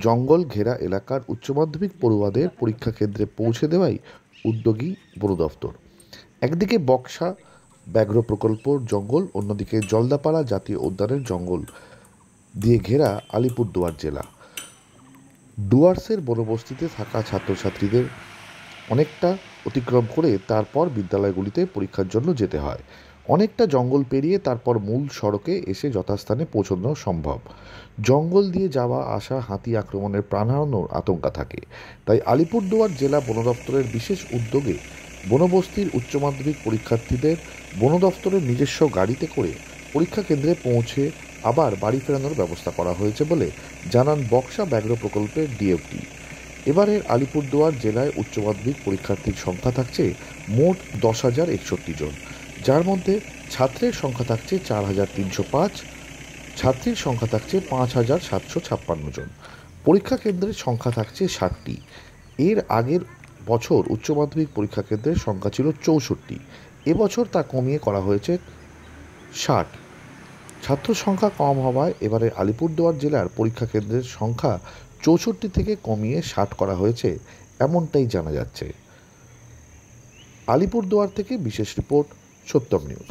জঙ্গল ঘেরা এলাকার উচ্চ মাধ্যমিক পড়ুয়াদের পরীক্ষা কেন্দ্রে পৌঁছে দেওয়াই উদ্যোগী বন দফতর। একদিকে বক্সা ব্যাঘ্র প্রকল্পর জঙ্গল, অন্যদিকে জলদাপাড়া জাতীয় উদ্যানের জঙ্গল দিয়ে ঘেরা আলিপুরদুয়ার জেলা। ডুয়ার্সের বনবস্তিতে থাকা ছাত্রছাত্রীদের অনেকটা অতিক্রম করে তারপর বিদ্যালয়গুলিতে পরীক্ষার জন্য যেতে হয়। অনেকটা জঙ্গল পেরিয়ে তারপর মূল সড়কে এসে যথাস্থানে পৌঁছানো সম্ভব। জঙ্গল দিয়ে যাওয়া আসা হাতি আক্রমণের প্রাণ হারানোর আশঙ্কা থাকে। তাই আলিপুরদুয়ার জেলা বন দফতরের বিশেষ উদ্যোগে বনবস্তির উচ্চ মাধ্যমিক পরীক্ষার্থীদের বন দফতরের নিজস্ব গাড়িতে করে পরীক্ষা কেন্দ্রে পৌঁছে আবার বাড়ি ফেরানোর ব্যবস্থা করা হয়েছে বলে জানান বক্সা ব্যাঘ্র প্রকল্পের ডিএফটি। এবারের আলিপুরদুয়ার জেলায় উচ্চ মাধ্যমিক পরীক্ষার্থীর সংখ্যা থাকছে মোট 10,061 জন, যার মধ্যে ছাত্রের সংখ্যা থাকছে 4,305, ছাত্রীর সংখ্যা থাকছে 5,756 জন। পরীক্ষা কেন্দ্রের সংখ্যা থাকছে 60টি। এর আগের বছর উচ্চ মাধ্যমিক পরীক্ষা কেন্দ্রের সংখ্যা ছিল 64। এবছর তা কমিয়ে করা হয়েছে 60। ছাত্র সংখ্যা কম হওয়ায় এবারে আলিপুরদুয়ার জেলার পরীক্ষা কেন্দ্রের সংখ্যা 64 থেকে কমিয়ে 60 করা হয়েছে, এমনটাই জানা যাচ্ছে। আলিপুরদুয়ার থেকে বিশেষ রিপোর্ট, সত্যম নিউজ।